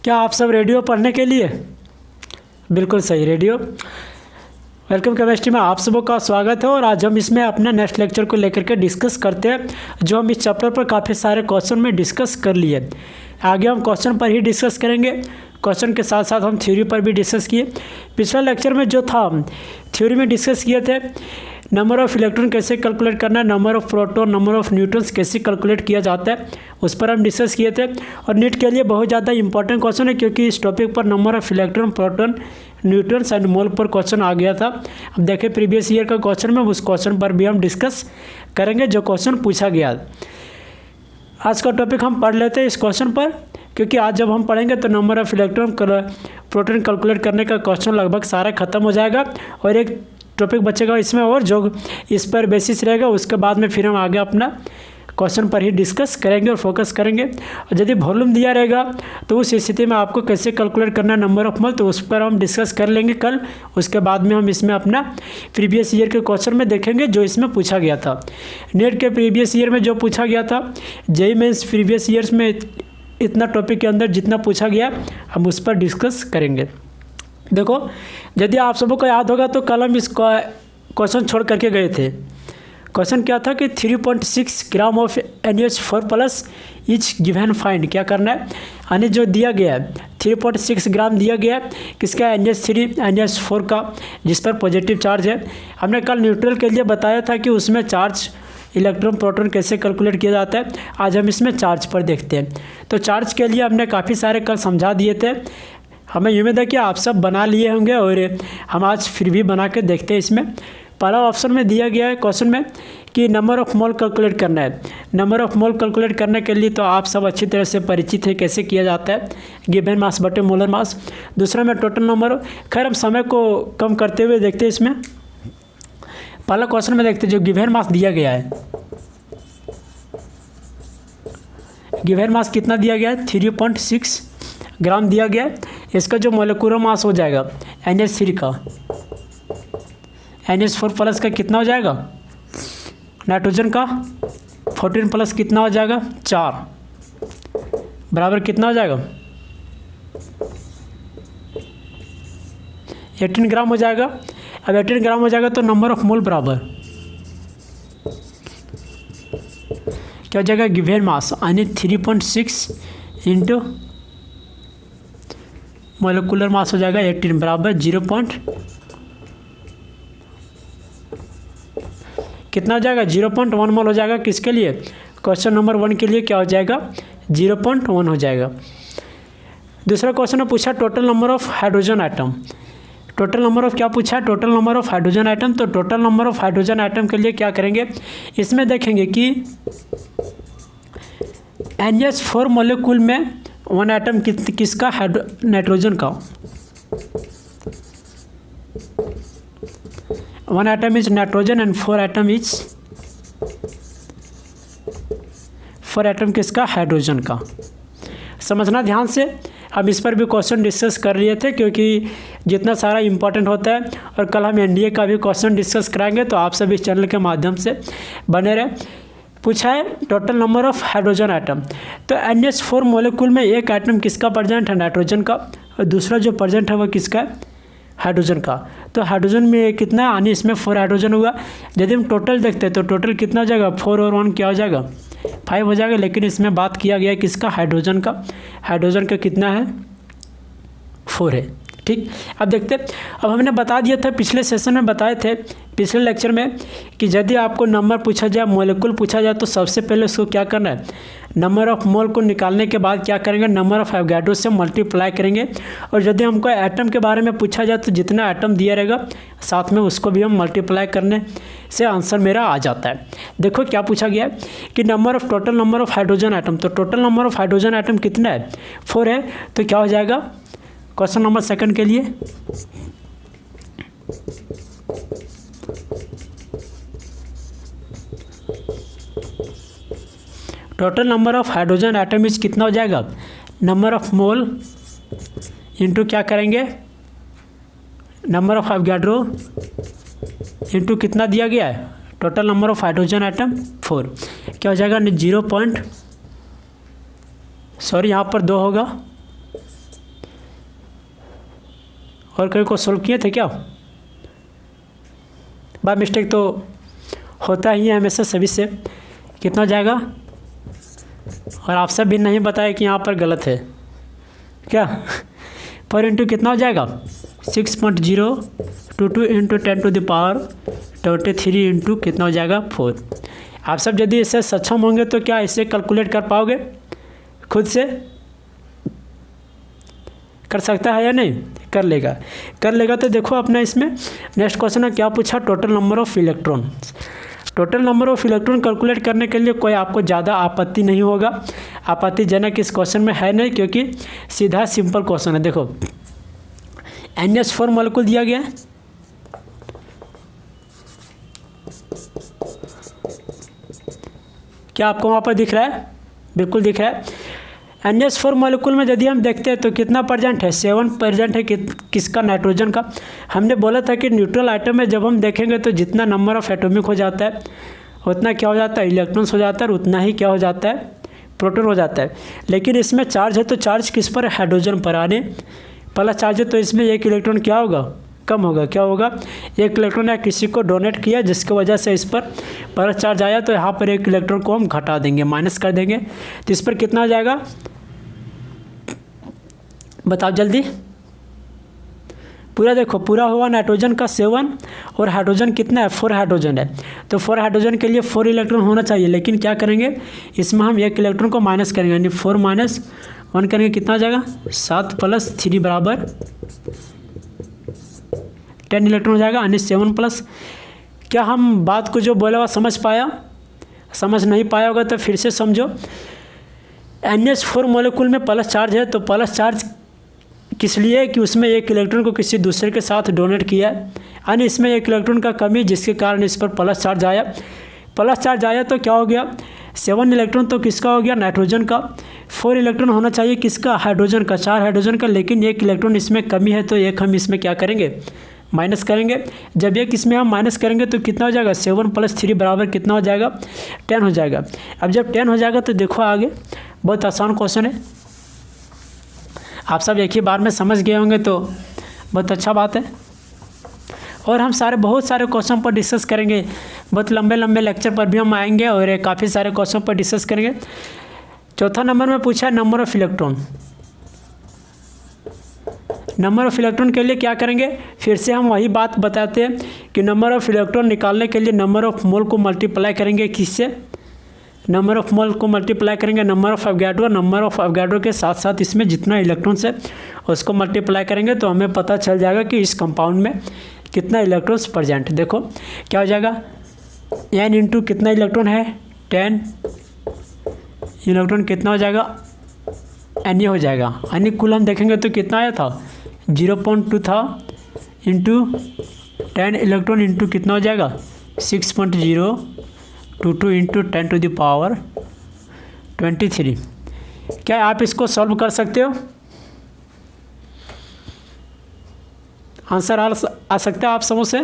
क्या आप सब रेडियो पढ़ने के लिए? बिल्कुल सही, रेडियो। वेलकम केमिस्ट्री में आप सबों का स्वागत है और आज हम इसमें अपना नेक्स्ट लेक्चर को लेकर के डिस्कस करते हैं, जो हम इस चैप्टर पर काफ़ी सारे क्वेश्चन में डिस्कस कर लिए। आगे हम क्वेश्चन पर ही डिस्कस करेंगे, क्वेश्चन के साथ साथ हम थ्योरी पर भी डिस्कस किए। पिछला लेक्चर में जो था थ्योरी में डिस्कस किए थे, नंबर ऑफ़ इलेक्ट्रॉन कैसे कैलकुलेट करना है, number of proton, number of neutrons कैसे कैलकुलेट किया जाता है, उस पर हम डिस्कस किए थे। और नीट के लिए बहुत ज़्यादा इंपॉर्टेंट क्वेश्चन है, क्योंकि इस टॉपिक पर number of electron, proton, neutrons and मोल पर क्वेश्चन आ गया था। अब देखें प्रीवियस ईयर का क्वेश्चन में, उस क्वेश्चन पर भी हम डिस्कस करेंगे जो क्वेश्चन पूछा गया। आज का टॉपिक हम पढ़ लेते हैं इस क्वेश्चन पर, क्योंकि आज जब हम पढ़ेंगे तो number of electron, proton calculate करने का क्वेश्चन लगभग सारा खत्म हो जाएगा और एक टॉपिक बचेगा इसमें, और जो इस पर बेसिस रहेगा उसके बाद में फिर हम आगे अपना क्वेश्चन पर ही डिस्कस करेंगे और फोकस करेंगे। और यदि वॉल्यूम दिया रहेगा तो उस स्थिति में आपको कैसे कैलकुलेट करना है नंबर ऑफ मोल, तो उस पर हम डिस्कस कर लेंगे कल। उसके बाद में हम इसमें अपना प्रीवियस ईयर के क्वेश्चन में देखेंगे जो इसमें पूछा गया था। नेट के प्रीवियस ईयर में जो पूछा गया था, जेईई मेंस प्रीवियस ईयर्स में इतना टॉपिक के अंदर जितना पूछा गया हम उस पर डिस्कस करेंगे। देखो, यदि आप सबों को याद होगा तो कल हम इस क्वेश्चन छोड़ करके गए थे। क्वेश्चन क्या था कि 3.6 gram of NaOH4+ etch given find. क्या करना है, यानी जो दिया गया है 3.6 ग्राम दिया गया है किसका, NaOH3 NaOH4 का, जिस पर पॉजिटिव चार्ज है। हमने कल न्यूट्रल के लिए बताया था कि उसमें चार्ज, इलेक्ट्रॉन, प्रोटॉन कैसे कैलकुलेट किया जाता है। आज हम इसमें चार्ज पर देखते हैं। तो चार्ज के लिए हमने काफ़ी सारे कल समझा दिए थे। हमें उम्मीद है कि आप सब बना लिए होंगे और हम आज फिर भी बना के देखते हैं। इसमें पहला ऑप्शन में दिया गया है क्वेश्चन में कि नंबर ऑफ़ मोल कैलकुलेट करना है। नंबर ऑफ़ मोल कैलकुलेट करने के लिए तो आप सब अच्छी तरह से परिचित है कैसे किया जाता है, गिवन मास बटे मोलर मास। दूसरा में टोटल नंबर। खैर हम समय को कम करते हुए देखते हैं। इसमें पहला क्वेश्चन में देखते हैं, जो गिवन मास दिया गया है, गिवन मास कितना दिया गया है, 3.6 ग्राम दिया गया है। इसका जो मोलिकुलर मास हो जाएगा NH3 का, NH4+ का कितना हो जाएगा, नाइट्रोजन का 14+ कितना हो जाएगा, 4 बराबर कितना हो जाएगा, 18 ग्राम हो जाएगा। अब 18 ग्राम हो जाएगा तो नंबर ऑफ मोल बराबर क्या हो जाएगा, गिवन मास यानी 3.6 इंटू मोलिकुलर मास हो जाएगा 18 बराबर 0. कितना हो जाएगा, 0.1 मोल हो जाएगा। किसके लिए, क्वेश्चन नंबर 1 के लिए क्या हो जाएगा, 0.1 हो जाएगा। दूसरा क्वेश्चन में पूछा total number of hydrogen atom. Total number of क्या पूछा है, total number of hydrogen atom. तो total number of hydrogen atom के लिए क्या करेंगे, इसमें देखेंगे कि NH4 मॉलिक्यूल में 1 आइटम किसका, नाइट्रोजन का। 1 atom is nitrogen and 4 atom is 4 atom किसका, हाइड्रोजन का। समझना ध्यान से। हम इस पर भी क्वेश्चन डिस्कस कर लिए थे, क्योंकि जितना सारा इंपॉर्टेंट होता है, और कल हम NDA का भी क्वेश्चन डिस्कस कराएंगे, तो आप सब इस चैनल के माध्यम से बने रहे। पूछा है total number of hydrogen atom. तो NH4 मॉलिक्यूल में एक आइटम किसका प्रेजेंट है, नाइट्रोजन का, और दूसरा जो प्रेजेंट है वह किसका है, हाइड्रोजन का। तो हाइड्रोजन में कितना, यानी इसमें 4 हाइड्रोजन होगा। यदि हम टोटल देखते हैं तो टोटल कितना हो जाएगा, 4 और 1 क्या हो जाएगा, 5 हो जाएगा। लेकिन इसमें बात किया गया है किसका, हाइड्रोजन का। हाइड्रोजन का कितना है, 4 है। ठीक, अब देखते। अब हमने बता दिया था, पिछले सेशन में बताए थे, पिछले लेक्चर में, कि यदि आपको नंबर पूछा जाए, मॉलिक्यूल पूछा जाए, तो सबसे पहले उसको क्या करना है, नंबर ऑफ मोल को निकालने के बाद क्या करेंगे, नंबर ऑफ एवोगाड्रो से मल्टीप्लाई करेंगे। और यदि हमको एटम के बारे में पूछा जाए तो जितना एटम दिया रहेगा साथ में उसको भी हम मल्टीप्लाई करने से आंसर मेरा आ जाता है। देखो क्या पूछा गया है कि number of, total number of hydrogen atom. तो total number of hydrogen atom कितना है, 4 है। तो क्या हो जाएगा, क्वेश्चन नंबर 2 के लिए total number of hydrogen item is कितना हो जाएगा, नंबर ऑफ मोल इंटू क्या करेंगे, नंबर ऑफ एवोगाड्रो इंटू कितना दिया गया है, total number of hydrogen item 4। क्या हो जाएगा, 0. सॉरी यहाँ पर 2 होगा, और कहीं को सोल्व किए थे क्या? बाय मिस्टेक तो होता ही है हमेशा सभी से। कितना हो जाएगा? और आप सब भी नहीं बताए कि यहाँ पर गलत है क्या? 4 इंटू कितना हो जाएगा? 6.022 इंटू 10⁻23 इंटू कितना हो जाएगा? 4। आप सब यदि इससे सक्षम होंगे तो क्या इसे कैलकुलेट कर पाओगे? खुद से कर सकता है या नहीं? कर लेगा। तो देखो अपना इसमें नेक्स्ट क्वेश्चन है, क्या पूछा? Total number of electron. Total number of electron calculate करने के लिए कोई आपको ज़्यादा आपत्ति नहीं होगा। आपत्तिजनक इस क्वेश्चन में है नहीं, क्योंकि सीधा सिंपल क्वेश्चन है। देखो NH4 मॉलिक्यूल दिया गया है, क्या आपको वहाँ पर दिख रहा है? बिल्कुल दिख रहा है। NH4 मॉलिक्यूल में यदि हम देखते हैं तो कितना प्रेजेंट है? 7 प्रेजेंट है। किसका? नाइट्रोजन का। हमने बोला था कि न्यूट्रल आइटम में जब हम देखेंगे तो जितना नंबर ऑफ एटॉमिक हो जाता है उतना क्या हो जाता है? इलेक्ट्रॉन्स हो जाता है, और उतना ही क्या हो जाता है? प्रोटॉन हो जाता है। लेकिन इसमें चार्ज है तो चार्ज किस पर? हाइड्रोजन पर। आने प्लस चार्ज है तो इसमें एक इलेक्ट्रॉन क्या होगा? कम होगा। क्या होगा? एक इलेक्ट्रॉन या किसी को डोनेट किया जिसकी वजह से इस पर प्लस चार्ज आया, तो यहाँ पर एक इलेक्ट्रॉन को हम घटा देंगे, माइनस कर देंगे। तो इस पर कितना आ जाएगा? बताओ जल्दी। पूरा देखो, पूरा हुआ नाइट्रोजन का 7, और हाइड्रोजन कितना है? 4 हाइड्रोजन है। तो 4 हाइड्रोजन के लिए 4 इलेक्ट्रॉन होना चाहिए, लेकिन क्या करेंगे? इसमें हम एक इलेक्ट्रॉन को माइनस करेंगे, यानी 4 माइनस 1 करेंगे, कितना आ जाएगा? 7 प्लस 3 बराबर 10 इलेक्ट्रॉन हो जाएगा, यानी 7 प्लस। क्या हम बात को जो बोला हुआ समझ पाया? समझ नहीं पाया होगा तो फिर से समझो। NH4 मॉलिक्यूल में प्लस चार्ज है, तो प्लस चार्ज किस लिए? कि उसमें एक इलेक्ट्रॉन को किसी दूसरे के साथ डोनेट किया है, यानी इसमें एक इलेक्ट्रॉन का कमी, जिसके कारण इस पर प्लस चार्ज आया। प्लस चार्ज आया तो क्या हो गया? 7 इलेक्ट्रॉन तो किसका हो गया? नाइट्रोजन का। 4 इलेक्ट्रॉन होना चाहिए किसका? हाइड्रोजन का, 4 हाइड्रोजन का। लेकिन एक इलेक्ट्रॉन इसमें कमी है, तो एक हम इसमें क्या करेंगे? माइनस करेंगे। जब एक इसमें हम माइनस करेंगे तो कितना हो जाएगा? 7 प्लस 3 बराबर कितना हो जाएगा? 10 हो जाएगा। अब जब 10 हो जाएगा तो देखो आगे, बहुत आसान क्वेश्चन है, आप सब एक ही बार में समझ गए होंगे तो बहुत अच्छा बात है। और हम बहुत सारे क्वेश्चन पर डिस्कस करेंगे, बहुत लंबे लेक्चर पर भी हम आएंगे और काफ़ी सारे क्वेश्चन पर डिस्कस करेंगे। चौथा नंबर में पूछा है number of electron. Number of electron के लिए क्या करेंगे? फिर से हम वही बात बताते हैं कि नंबर ऑफ इलेक्ट्रॉन निकालने के लिए नंबर ऑफ मोल को मल्टीप्लाई करेंगे किससे? नंबर ऑफ मोल को मल्टीप्लाई करेंगे number of Avogadro. Number of Avogadro के साथ साथ इसमें जितना इलेक्ट्रॉन्स है उसको मल्टीप्लाई करेंगे, तो हमें पता चल जाएगा कि इस कंपाउंड में कितना इलेक्ट्रॉन्स प्रेजेंट। देखो क्या हो जाएगा? n इंटू कितना इलेक्ट्रॉन है? 10 इलेक्ट्रॉन कितना हो जाएगा? Na हो जाएगा। यानी कुल हम देखेंगे तो कितना आया था? 0.2 था, इंटू 10 इलेक्ट्रॉन इंटू कितना हो जाएगा? 6.022 इंटू 10⁻23। क्या आप इसको सॉल्व कर सकते हो? आंसर आ सकता है आप सबों से?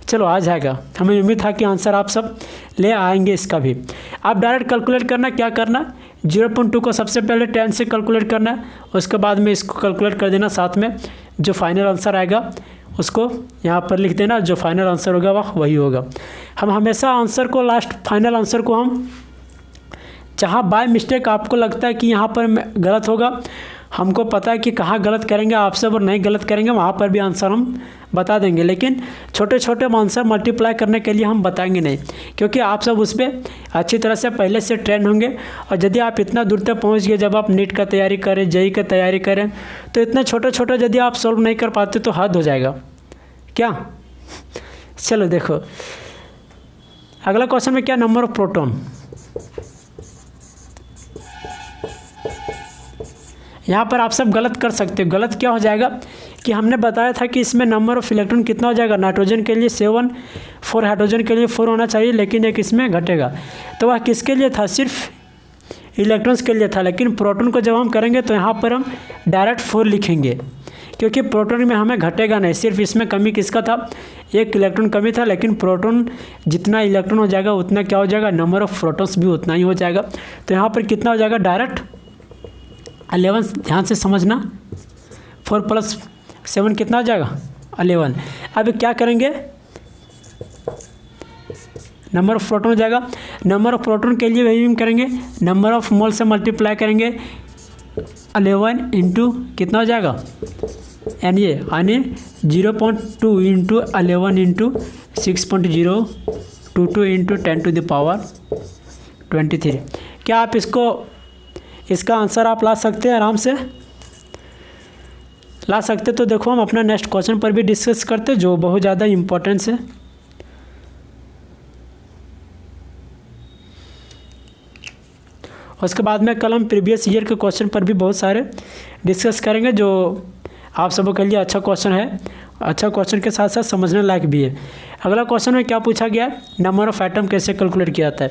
चलो आ जाएगा, हमें उम्मीद था कि आंसर आप सब ले आएंगे। इसका भी आप डायरेक्ट कैलकुलेट करना। क्या करना? 0.2 को सबसे पहले 10 से कैलकुलेट करना है, उसके बाद में इसको कैलकुलेट कर देना, साथ में जो फाइनल आंसर आएगा उसको यहाँ पर लिख देना। जो फाइनल आंसर होगा वही होगा। हम हमेशा आंसर को, लास्ट फाइनल आंसर को, हम जहाँ बाय मिस्टेक आपको लगता है कि यहाँ पर गलत होगा, हमको पता है कि कहाँ गलत करेंगे आप सब और नहीं गलत करेंगे, वहाँ पर भी आंसर हम बता देंगे। लेकिन छोटे छोटे आंसर मल्टीप्लाई करने के लिए हम बताएंगे नहीं, क्योंकि आप सब उस पर अच्छी तरह से पहले से ट्रेन होंगे। और यदि आप इतना दूर तक पहुँच गए, जब आप नीट का तैयारी करें, जेई का तैयारी करें, तो इतना छोटे छोटे यदि आप सॉल्व नहीं कर पाते तो हद हो जाएगा क्या। चलो देखो अगला क्वेश्चन में क्या? Number of proton. यहाँ पर आप सब गलत कर सकते हो। गलत क्या हो जाएगा कि हमने बताया था कि इसमें नंबर ऑफ इलेक्ट्रॉन कितना हो जाएगा? नाइट्रोजन के लिए 7, 4 हाइड्रोजन के लिए 4 होना चाहिए, लेकिन एक इसमें घटेगा। तो वह किसके लिए था? सिर्फ इलेक्ट्रॉन्स के लिए था। लेकिन प्रोटॉन को जब हम करेंगे तो यहाँ पर हम डायरेक्ट 4 लिखेंगे, क्योंकि प्रोटॉन में हमें घटेगा नहीं। सिर्फ इसमें कमी किसका था? एक इलेक्ट्रॉन कमी था। लेकिन प्रोटॉन जितना इलेक्ट्रॉन हो जाएगा उतना क्या हो जाएगा? नंबर ऑफ प्रोटॉन्स भी उतना ही हो जाएगा। तो यहाँ पर कितना हो जाएगा? डायरेक्ट 11, ध्यान से समझना, 4+7 कितना हो जाएगा 11। अब क्या करेंगे, नंबर ऑफ प्रोटॉन हो जाएगा। नंबर ऑफ प्रोटॉन के लिए वही हम करेंगे, नंबर ऑफ मोल से मल्टीप्लाई करेंगे 11 इंटू कितना हो जाएगा यानी यानी 0.2 इंटू 11 इंटू 6.022 इंटू 10⁻23। क्या आप इसका आंसर आप ला सकते हैं, आराम से ला सकते। तो देखो हम अपना नेक्स्ट क्वेश्चन पर भी डिस्कस करते जो बहुत ज़्यादा इम्पोर्टेंस है। उसके बाद में कल हम प्रीवियस ईयर के क्वेश्चन पर भी बहुत सारे डिस्कस करेंगे जो आप सबों के लिए अच्छा क्वेश्चन है, अच्छा क्वेश्चन के साथ साथ समझने लायक भी है। अगला क्वेश्चन में क्या पूछा गया, नंबर ऑफ़ एटम कैसे कैलकुलेट किया जाता है।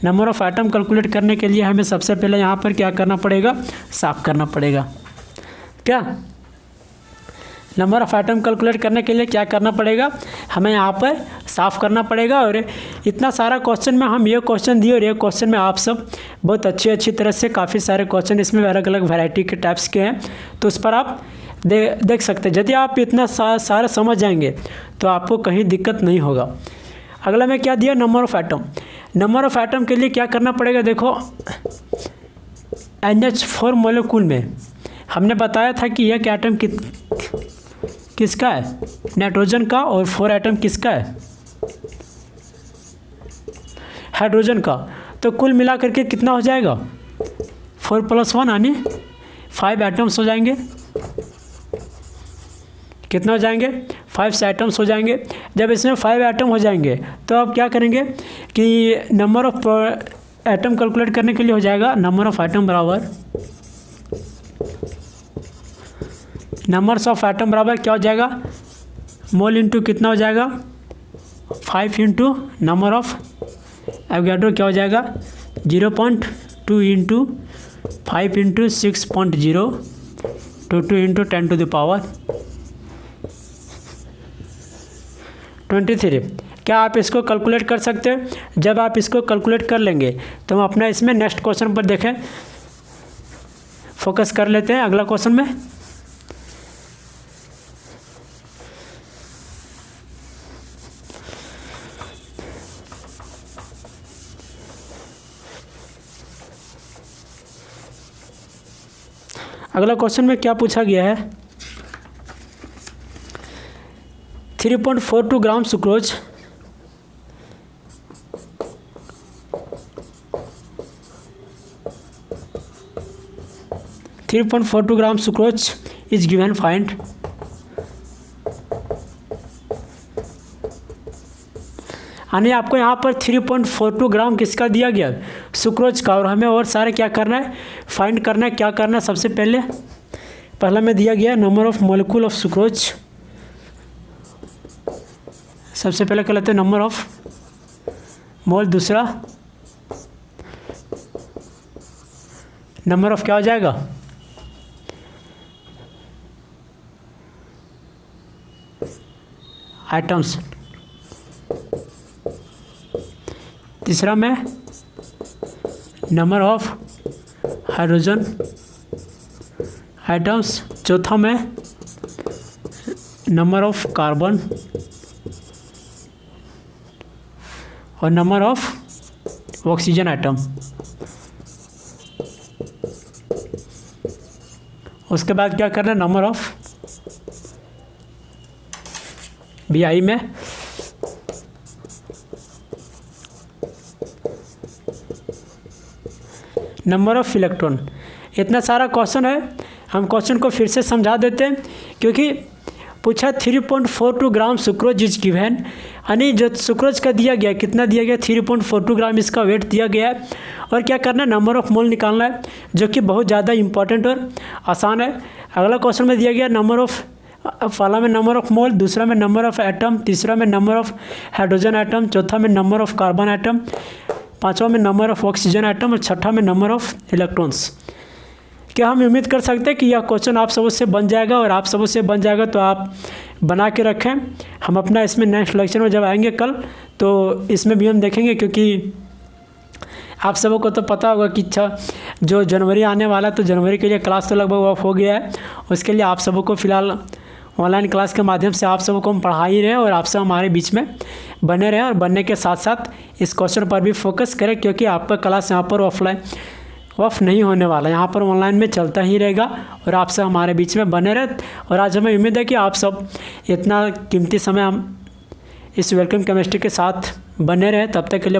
नंबर ऑफ़ एटम कैलकुलेट करने के लिए हमें सबसे पहले यहाँ पर क्या करना पड़ेगा, साफ करना पड़ेगा। क्या नंबर ऑफ़ एटम कैलकुलेट करने के लिए क्या करना पड़ेगा, हमें यहाँ पर साफ़ करना पड़ेगा। और इतना सारा क्वेश्चन में हम ये क्वेश्चन दिए और ये क्वेश्चन में आप सब बहुत अच्छी तरह से काफ़ी सारे क्वेश्चन इसमें अलग अलग वैरायटी के टाइप्स के हैं, तो उस पर आप देख सकते हैं। यदि आप इतना सारा समझ जाएंगे तो आपको कहीं दिक्कत नहीं होगा। अगला में क्या दिया, number of atom. Number of atom के लिए क्या करना पड़ेगा, देखो NH4 मॉलिक्यूल में हमने बताया था कि एक एटम किसका है, नाइट्रोजन का, और 4 एटम किसका है, हाइड्रोजन का। तो कुल मिला करके कितना हो जाएगा 4+1 यानी 5 एटम्स हो जाएंगे। कितना हो जाएंगे 5 एटम्स हो जाएंगे। जब इसमें 5 एटम हो जाएंगे तो अब क्या करेंगे कि नंबर ऑफ एटम कैलकुलेट करने के लिए हो जाएगा, नंबर ऑफ एटम बराबर नंबर्स ऑफ एटम बराबर क्या हो जाएगा, मोल इंटू कितना हो जाएगा 5 इंटू नंबर ऑफ एवोगाड्रो क्या हो जाएगा 0.2 इंटू 5 इंटू 6.022 इंटू 10⁻23। क्या आप इसको कैलकुलेट कर सकते हैं। जब आप इसको कैलकुलेट कर लेंगे तो हम अपना इसमें नेक्स्ट क्वेश्चन पर देखें, फोकस कर लेते हैं अगला क्वेश्चन में। अगला क्वेश्चन में क्या पूछा गया है, 3.42 ग्राम सुक्रोज इज गिवन, फाइंड। यानी आपको यहाँ पर 3.42 ग्राम किसका दिया गया, सुक्रोज का, और हमें और सारे क्या करना है, फाइंड करना है। क्या करना है, सबसे पहला में दिया गया number of molecule of sucrose. सबसे पहले क्या लेते हैं, नंबर ऑफ मोल, दूसरा नंबर ऑफ क्या हो जाएगा आइटम्स, तीसरा में नंबर ऑफ हाइड्रोजन आइटम्स, चौथा में नंबर ऑफ कार्बन और नंबर ऑफ ऑक्सीजन आइटम। उसके बाद क्या करना है, नंबर ऑफ BI में नंबर ऑफ इलेक्ट्रॉन। इतना सारा क्वेश्चन है, हम क्वेश्चन को फिर से समझा देते हैं क्योंकि पूछा 3.42 ग्राम सुक्रोज इज गिवन, यानी जो सुक्रोज का दिया गया कितना दिया गया 3.42 ग्राम इसका वेट दिया गया है। और क्या करना है, नंबर ऑफ मोल निकालना है, जो कि बहुत ज़्यादा इंपॉर्टेंट और आसान है। अगला क्वेश्चन में दिया गया नंबर ऑफ, पहला में नंबर ऑफ मोल, दूसरा में नंबर ऑफ एटम, तीसरा में नंबर ऑफ हाइड्रोजन आइटम, चौथा में नंबर ऑफ कार्बन आइटम, पाँचवा में नंबर ऑफ ऑक्सीजन आइटम और छठा में नंबर ऑफ इलेक्ट्रॉन्स। क्या हम उम्मीद कर सकते हैं कि यह क्वेश्चन आप सबों से बन जाएगा, और आप सबों से बन जाएगा तो आप बना के रखें। हम अपना इसमें नेक्स्ट लेक्चर में जब आएंगे कल तो इसमें भी हम देखेंगे, क्योंकि आप सबों को तो पता होगा कि जो जनवरी आने वाला है, तो जनवरी के लिए क्लास तो लगभग ऑफ हो गया है। उसके लिए आप सबों को फ़िलहाल ऑनलाइन क्लास के माध्यम से आप सबों को हम पढ़ा ही रहे हैं, और आप सब हमारे बीच में बने रहें, और बनने के साथ साथ इस क्वेश्चन पर भी फोकस करें, क्योंकि आपका क्लास यहाँ पर ऑफ नहीं होने वाला, यहाँ पर ऑनलाइन में चलता ही रहेगा, और आप सब हमारे बीच में बने रहे। और आज हमें उम्मीद है कि आप सब इतना कीमती समय हम इस वेलकम केमिस्ट्री के साथ बने रहे। तब तक के लिए